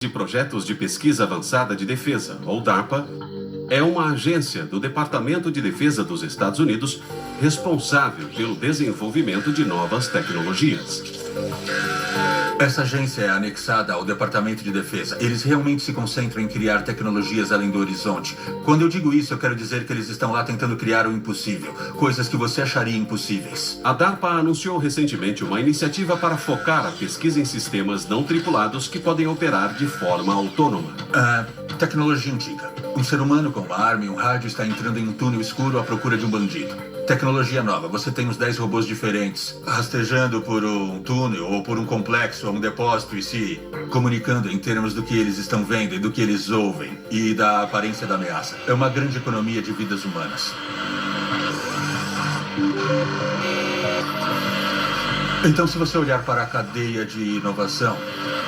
de Projetos de Pesquisa Avançada de Defesa, ou DARPA, é uma agência do Departamento de Defesa dos Estados Unidos responsável pelo desenvolvimento de novas tecnologias. Essa agência é anexada ao Departamento de Defesa. Eles realmente se concentram em criar tecnologias além do horizonte. Quando eu digo isso, eu quero dizer que eles estão lá tentando criar o impossível. Coisas que você acharia impossíveis. A DARPA anunciou recentemente uma iniciativa para focar a pesquisa em sistemas não tripulados que podem operar de forma autônoma. Tecnologia antiga. Um ser humano com uma arma e um rádio está entrando em um túnel escuro à procura de um bandido. Tecnologia nova. Você tem uns 10 robôs diferentes, rastejando por um túnel ou por um complexo ou um depósito e se comunicando em termos do que eles estão vendo e do que eles ouvem e da aparência da ameaça. É uma grande economia de vidas humanas. Então, se você olhar para a cadeia de inovação,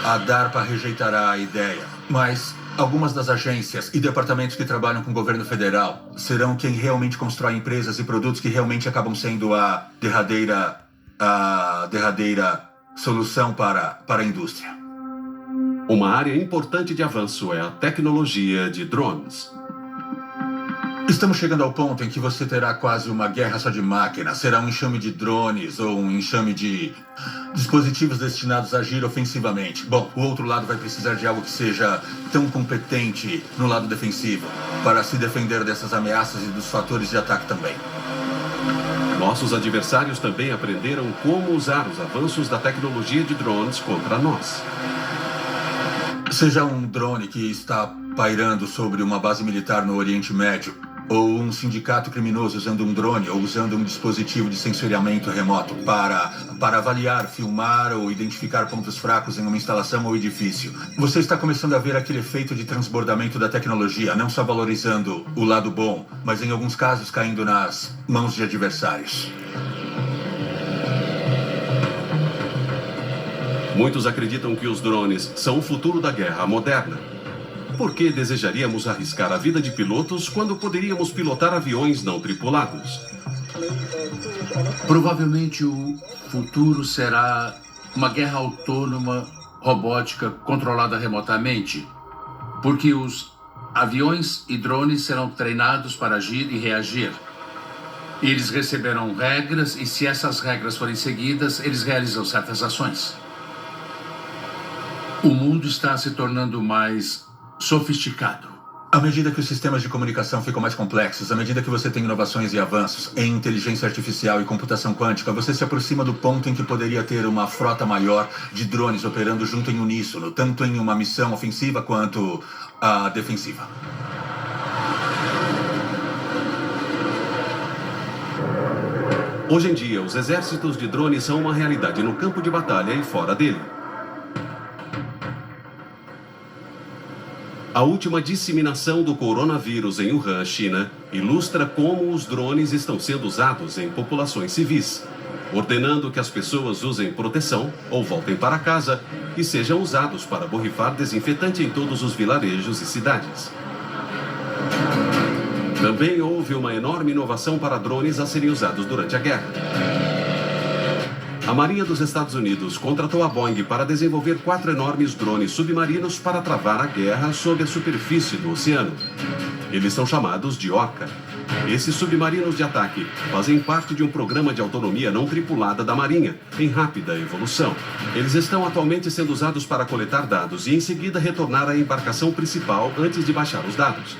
a DARPA rejeitará a ideia, mas algumas das agências e departamentos que trabalham com o governo federal serão quem realmente constrói empresas e produtos que realmente acabam sendo a derradeira solução para a indústria. Uma área importante de avanço é a tecnologia de drones. Estamos chegando ao ponto em que você terá quase uma guerra só de máquinas. Será um enxame de drones ou um enxame de dispositivos destinados a agir ofensivamente. Bom, o outro lado vai precisar de algo que seja tão competente no lado defensivo para se defender dessas ameaças e dos fatores de ataque também. Nossos adversários também aprenderam como usar os avanços da tecnologia de drones contra nós. Seja um drone que está pairando sobre uma base militar no Oriente Médio, ou um sindicato criminoso usando um drone ou usando um dispositivo de sensoriamento remoto para avaliar, filmar ou identificar pontos fracos em uma instalação ou edifício. Você está começando a ver aquele efeito de transbordamento da tecnologia, não só valorizando o lado bom, mas em alguns casos caindo nas mãos de adversários. Muitos acreditam que os drones são o futuro da guerra moderna. Por que desejaríamos arriscar a vida de pilotos quando poderíamos pilotar aviões não tripulados? Provavelmente o futuro será uma guerra autônoma, robótica, controlada remotamente, porque os aviões e drones serão treinados para agir e reagir. Eles receberão regras e, se essas regras forem seguidas, eles realizam certas ações. O mundo está se tornando mais sofisticado. À medida que os sistemas de comunicação ficam mais complexos, à medida que você tem inovações e avanços em inteligência artificial e computação quântica, você se aproxima do ponto em que poderia ter uma frota maior de drones operando junto em uníssono, tanto em uma missão ofensiva quanto a defensiva. Hoje em dia, os exércitos de drones são uma realidade no campo de batalha e fora dele. A última disseminação do coronavírus em Wuhan, China, ilustra como os drones estão sendo usados em populações civis, ordenando que as pessoas usem proteção ou voltem para casa e sejam usados para borrifar desinfetante em todos os vilarejos e cidades. Também houve uma enorme inovação para drones a serem usados durante a guerra. A Marinha dos Estados Unidos contratou a Boeing para desenvolver 4 enormes drones submarinos para travar a guerra sob a superfície do oceano. Eles são chamados de Orca. Esses submarinos de ataque fazem parte de um programa de autonomia não tripulada da Marinha, em rápida evolução. Eles estão atualmente sendo usados para coletar dados e em seguida retornar à embarcação principal antes de baixar os dados.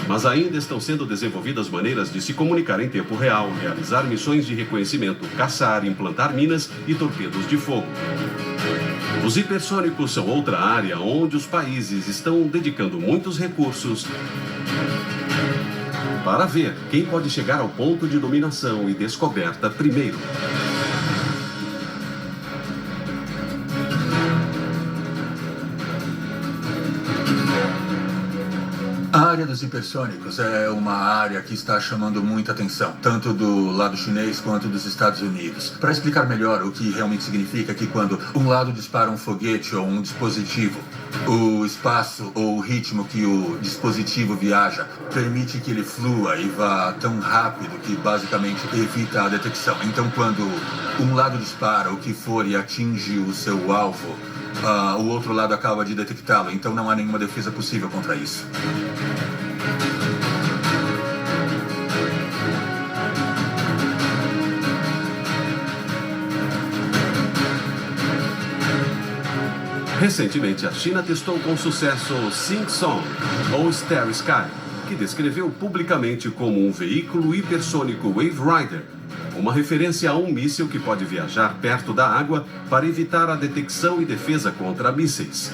Mas ainda estão sendo desenvolvidas maneiras de se comunicar em tempo real, realizar missões de reconhecimento, caçar, implantar minas e torpedos de fogo. Os hipersônicos são outra área onde os países estão dedicando muitos recursos para ver quem pode chegar ao ponto de dominação e descoberta primeiro. A área dos hipersônicos é uma área que está chamando muita atenção, tanto do lado chinês quanto dos Estados Unidos. Para explicar melhor o que realmente significa que quando um lado dispara um foguete ou um dispositivo O espaço ou o ritmo que o dispositivo viaja permite que ele flua e vá tão rápido que basicamente evita a detecção. Então, quando um lado dispara o que for e atinge o seu alvo, o outro lado acaba de detectá-lo. Então, não há nenhuma defesa possível contra isso. Recentemente, a China testou com sucesso o Sing Song, ou Starry Sky, que descreveu publicamente como um veículo hipersônico Wave Rider, uma referência a um míssil que pode viajar perto da água para evitar a detecção e defesa contra mísseis.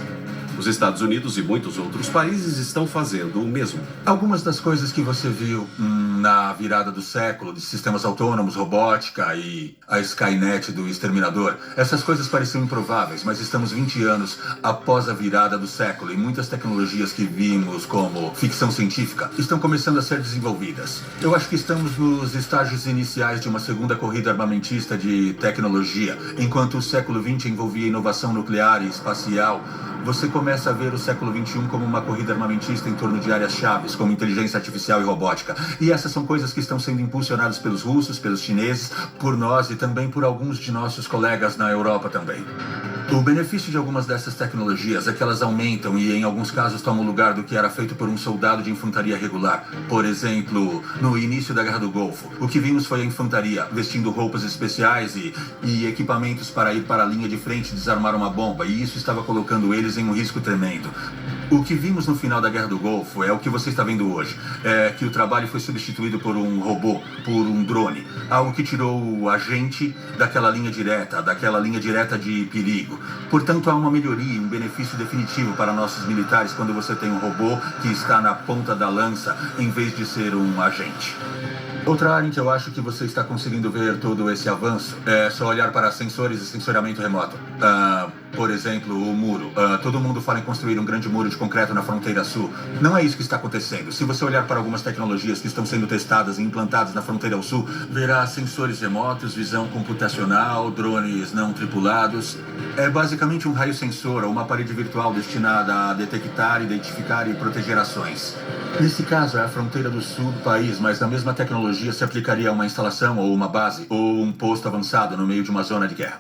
Os Estados Unidos e muitos outros países estão fazendo o mesmo. Algumas das coisas que você viu na virada do século, de sistemas autônomos, robótica e a Skynet do Exterminador, essas coisas pareciam improváveis, mas estamos 20 anos após a virada do século e muitas tecnologias que vimos como ficção científica estão começando a ser desenvolvidas. Eu acho que estamos nos estágios iniciais de uma segunda corrida armamentista de tecnologia. Enquanto o século XX envolvia inovação nuclear e espacial, você começa a ver o século XXI como uma corrida armamentista em torno de áreas chaves, como inteligência artificial e robótica. E essas são coisas que estão sendo impulsionadas pelos russos, pelos chineses, por nós e também por alguns de nossos colegas na Europa também. O benefício de algumas dessas tecnologias é que elas aumentam e, em alguns casos, tomam o lugar do que era feito por um soldado de infantaria regular. Por exemplo, no início da Guerra do Golfo, o que vimos foi a infantaria vestindo roupas especiais e equipamentos para ir para a linha de frente e desarmar uma bomba, e isso estava colocando eles em um risco tremendo. O que vimos no final da Guerra do Golfo é o que você está vendo hoje. É que o trabalho foi substituído por um robô, por um drone. Algo que tirou o agente daquela linha direta de perigo. Portanto, há uma melhoria, um benefício definitivo para nossos militares quando você tem um robô que está na ponta da lança em vez de ser um agente. Outra área em que eu acho que você está conseguindo ver todo esse avanço é só olhar para sensores e sensoriamento remoto. Por exemplo, o muro. Todo mundo fala em construir um grande muro de concreto na fronteira sul. Não é isso que está acontecendo. Se você olhar para algumas tecnologias que estão sendo testadas e implantadas na fronteira ao sul, verá sensores remotos, visão computacional, drones não tripulados. É basicamente um raio sensor ou uma parede virtual destinada a detectar, identificar e proteger ações. Nesse caso, é a fronteira do sul do país, mas a mesma tecnologia se aplicaria a uma instalação ou uma base ou um posto avançado no meio de uma zona de guerra.